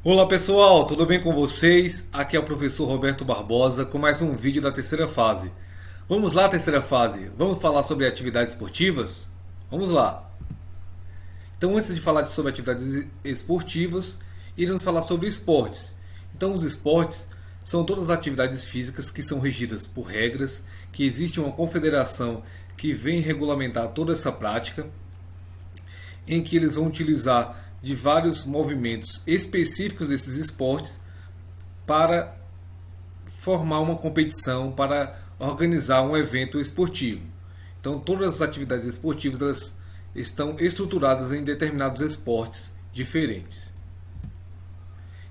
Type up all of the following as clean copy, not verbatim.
Olá pessoal, tudo bem com vocês? Aqui é o professor Roberto Barbosa com mais um vídeo da terceira fase. Vamos lá, terceira fase? Vamos falar sobre atividades esportivas? Vamos lá! Então, antes de falar sobre atividades esportivas, iremos falar sobre esportes. Então, os esportes são todas as atividades físicas que são regidas por regras, que existe uma confederação que vem regulamentar toda essa prática, em que eles vão utilizar de vários movimentos específicos desses esportes para formar uma competição, para organizar um evento esportivo. Então, todas as atividades esportivas elas estão estruturadas em determinados esportes diferentes.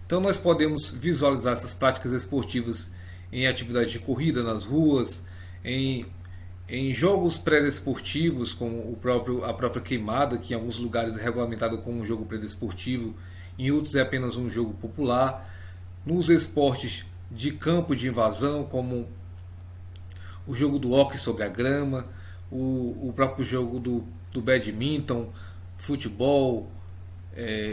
Então, nós podemos visualizar essas práticas esportivas em atividades de corrida nas ruas, em jogos pré-desportivos, como a própria queimada, que em alguns lugares é regulamentado como um jogo pré-desportivo, em outros é apenas um jogo popular. Nos esportes de campo de invasão, como o jogo do hóquei sobre a grama, o próprio jogo do badminton, futebol,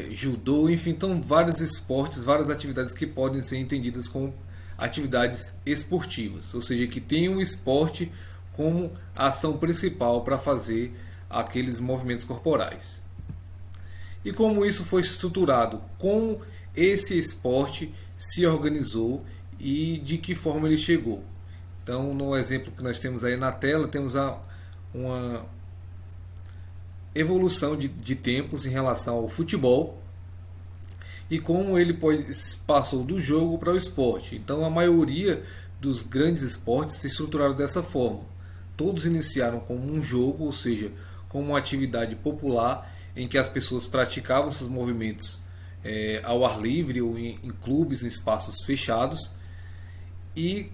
judô, enfim, então vários esportes, várias atividades que podem ser entendidas como atividades esportivas, ou seja, que tem um esporte como ação principal para fazer aqueles movimentos corporais. E como isso foi estruturado, como esse esporte se organizou e de que forma ele chegou. Então, no exemplo que nós temos aí na tela, temos uma evolução de tempos em relação ao futebol e como ele passou do jogo para o esporte. Então, a maioria dos grandes esportes se estruturaram dessa forma. Todos iniciaram como um jogo, ou seja, como uma atividade popular em que as pessoas praticavam seus movimentos ao ar livre ou em clubes, em espaços fechados, e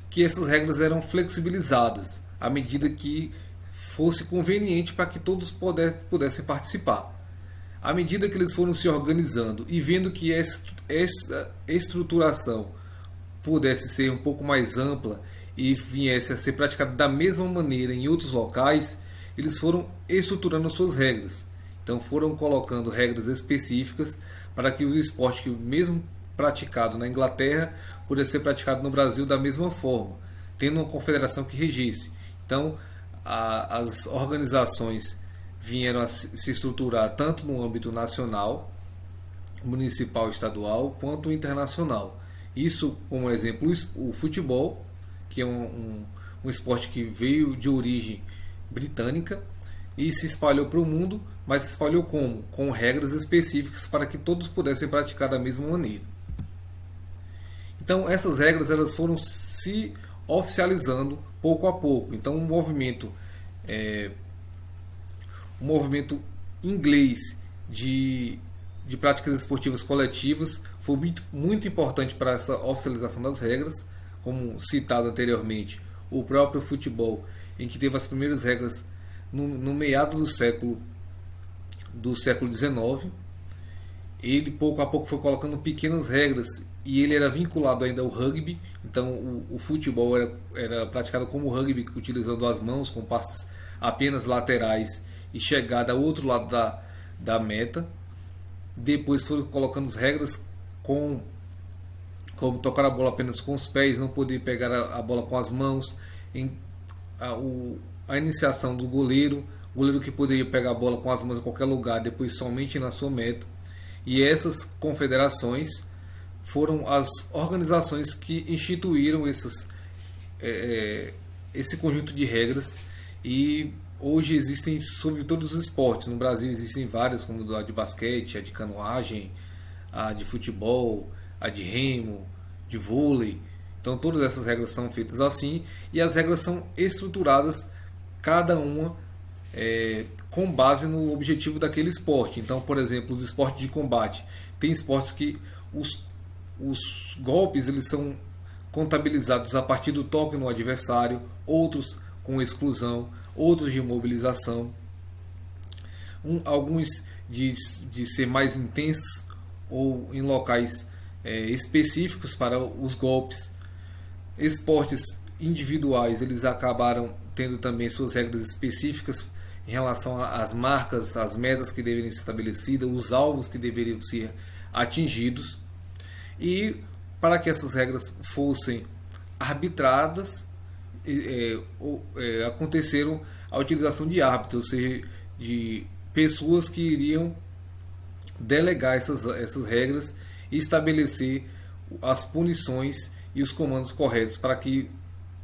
que essas regras eram flexibilizadas à medida que fosse conveniente para que todos pudessem participar. À medida que eles foram se organizando e vendo que essa estruturação pudesse ser um pouco mais ampla e viesse a ser praticada da mesma maneira em outros locais, eles foram estruturando suas regras. Então foram colocando regras específicas para que o esporte, que mesmo praticado na Inglaterra, pudesse ser praticado no Brasil da mesma forma, tendo uma confederação que regisse. Então as organizações vieram a se estruturar tanto no âmbito nacional, municipal, estadual, quanto internacional. Isso, como exemplo, o futebol, que é um esporte que veio de origem britânica e se espalhou para o mundo, mas se espalhou como? Com regras específicas para que todos pudessem praticar da mesma maneira. Então essas regras elas foram se oficializando pouco a pouco. Então o movimento inglês de práticas esportivas coletivas foi muito importante para essa oficialização das regras, como citado anteriormente, o próprio futebol, em que teve as primeiras regras no meado do século XIX. Ele pouco a pouco foi colocando pequenas regras e ele era vinculado ainda ao rugby. Então o futebol era praticado como rugby, utilizando as mãos com passes apenas laterais e chegada ao outro lado da meta. Depois foram colocando as regras como tocar a bola apenas com os pés, não poder pegar a bola com as mãos, a iniciação do goleiro que poderia pegar a bola com as mãos em qualquer lugar, depois somente na sua meta. E essas confederações foram as organizações que instituíram esse conjunto de regras, e hoje existem sobre todos os esportes. No Brasil existem várias, como a de basquete, a de canoagem, a de futebol, a de remo, de vôlei. Então todas essas regras são feitas assim, e as regras são estruturadas, cada uma com base no objetivo daquele esporte. Então, por exemplo, os esportes de combate. Tem esportes que os golpes eles são contabilizados a partir do toque no adversário, outros com exclusão, outros de imobilização, alguns de ser mais intensos ou em locais específicos para os golpes. Esportes individuais eles acabaram tendo também suas regras específicas em relação às marcas, às metas que deveriam ser estabelecidas, os alvos que deveriam ser atingidos. E para que essas regras fossem arbitradas, aconteceram a utilização de árbitros, ou seja, de pessoas que iriam delegar essas regras e estabelecer as punições e os comandos corretos para que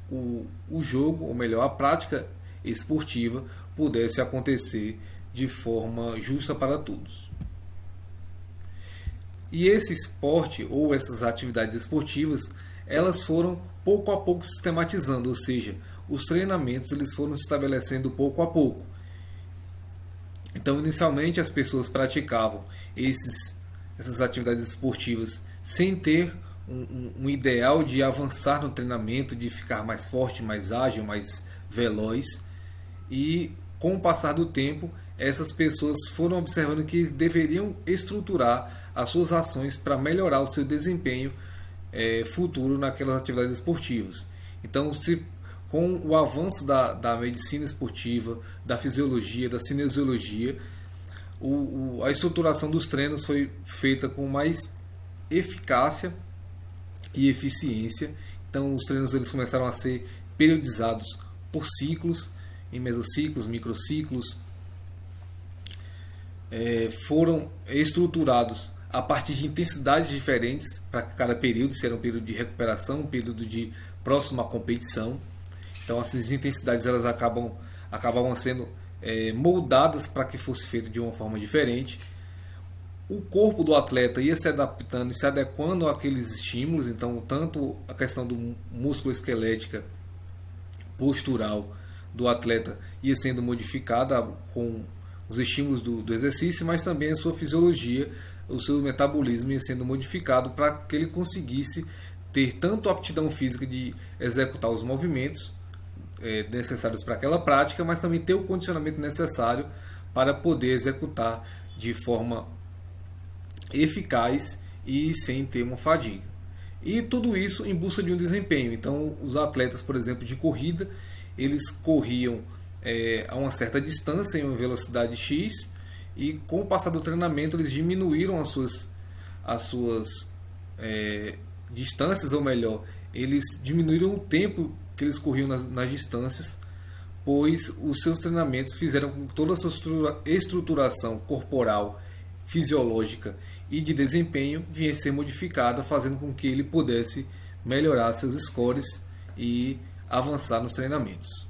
o jogo, ou melhor, a prática esportiva pudesse acontecer de forma justa para todos. E esse esporte ou essas atividades esportivas, elas foram pouco a pouco sistematizando, ou seja, os treinamentos eles foram se estabelecendo pouco a pouco. Então, inicialmente as pessoas praticavam essas atividades esportivas sem ter um ideal de avançar no treinamento, de ficar mais forte, mais ágil, mais veloz. E com o passar do tempo, essas pessoas foram observando que deveriam estruturar as suas ações para melhorar o seu desempenho futuro naquelas atividades esportivas. Então, com o avanço da medicina esportiva, da fisiologia, da cinesiologia, a estruturação dos treinos foi feita com mais eficácia e eficiência. Então, os treinos eles começaram a ser periodizados por ciclos, em mesociclos, microciclos, foram estruturados a partir de intensidades diferentes para cada período, se era um período de recuperação, um período de próxima competição. Então essas intensidades elas acabavam sendo moldadas para que fosse feito de uma forma diferente. O corpo do atleta ia se adaptando e se adequando àqueles estímulos, então tanto a questão do músculo esquelética, postural do atleta ia sendo modificada com os estímulos do exercício, mas também a sua fisiologia, o seu metabolismo ia sendo modificado para que ele conseguisse ter tanto a aptidão física de executar os movimentos necessários para aquela prática, mas também ter o condicionamento necessário para poder executar de forma eficaz e sem ter uma fadiga. E tudo isso em busca de um desempenho. Então, os atletas, por exemplo, de corrida, eles corriam a uma certa distância, em uma velocidade X, e com o passar do treinamento eles diminuíram as suas distâncias, ou melhor, eles diminuíram o tempo que eles corriam nas distâncias, pois os seus treinamentos fizeram com que toda a sua estruturação corporal, fisiológica e de desempenho viesse a ser modificada, fazendo com que ele pudesse melhorar seus scores e avançar nos treinamentos.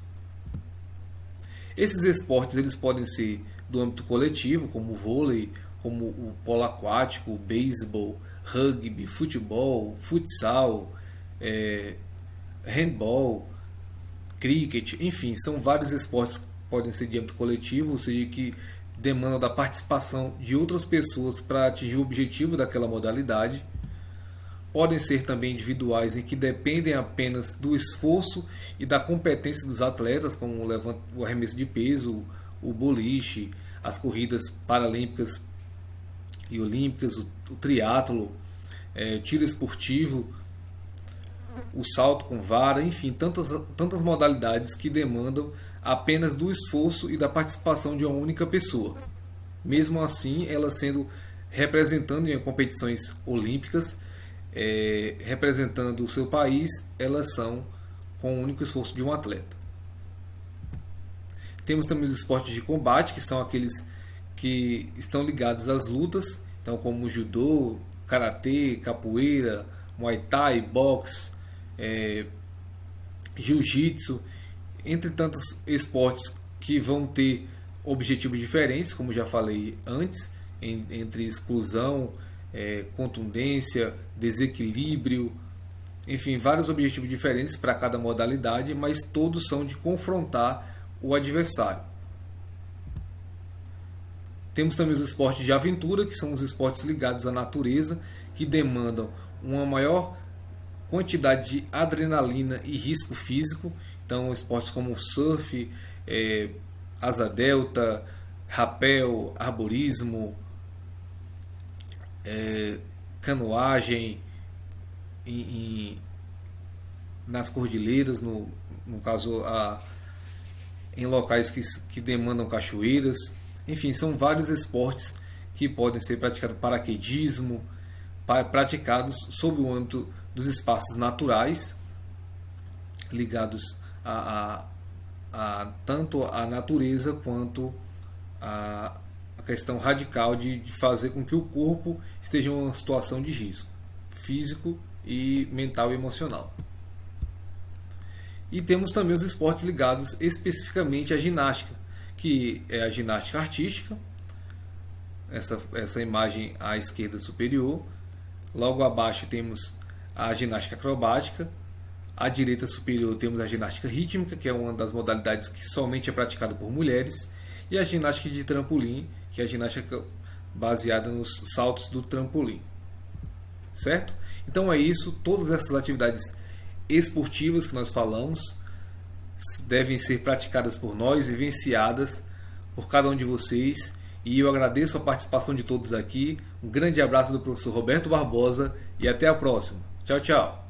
Esses esportes eles podem ser do âmbito coletivo, como o vôlei, como o polo aquático, o beisebol, rugby, futebol, futsal, handball, cricket, enfim, são vários esportes que podem ser de âmbito coletivo, ou seja, que demandam da participação de outras pessoas para atingir o objetivo daquela modalidade. Podem ser também individuais, em que dependem apenas do esforço e da competência dos atletas, como o arremesso de peso, o boliche, as corridas paralímpicas e olímpicas, o triatlo, tiro esportivo, o salto com vara, enfim, tantas modalidades que demandam apenas do esforço e da participação de uma única pessoa. Mesmo assim, elas sendo representando em competições olímpicas, representando o seu país, elas são com o único esforço de um atleta. Temos também os esportes de combate, que são aqueles que estão ligados às lutas, então como judô, karatê, capoeira, muay thai, boxe, jiu-jitsu, entre tantos esportes que vão ter objetivos diferentes, como já falei antes, entre exclusão, contundência, desequilíbrio, enfim, vários objetivos diferentes para cada modalidade, mas todos são de confrontar o adversário. Temos também os esportes de aventura, que são os esportes ligados à natureza, que demandam uma maior quantidade de adrenalina e risco físico. Então, esportes como surf, asa delta, rapel, arborismo, canoagem nas cordilheiras, no caso em locais que demandam cachoeiras. Enfim, são vários esportes que podem ser praticados, paraquedismo, praticados sob o âmbito dos espaços naturais, ligados tanto à natureza quanto à questão radical de fazer com que o corpo esteja em uma situação de risco físico e mental e emocional. E temos também os esportes ligados especificamente à ginástica, que é a ginástica artística, essa imagem à esquerda superior. Logo abaixo temos a ginástica acrobática. À direita superior temos a ginástica rítmica, que é uma das modalidades que somente é praticada por mulheres. E a ginástica de trampolim, que é a ginástica baseada nos saltos do trampolim. Certo? Então é isso. Todas essas atividades esportivas que nós falamos devem ser praticadas por nós, vivenciadas por cada um de vocês. E eu agradeço a participação de todos aqui. Um grande abraço do professor Roberto Barbosa e até a próxima. Tchau, tchau.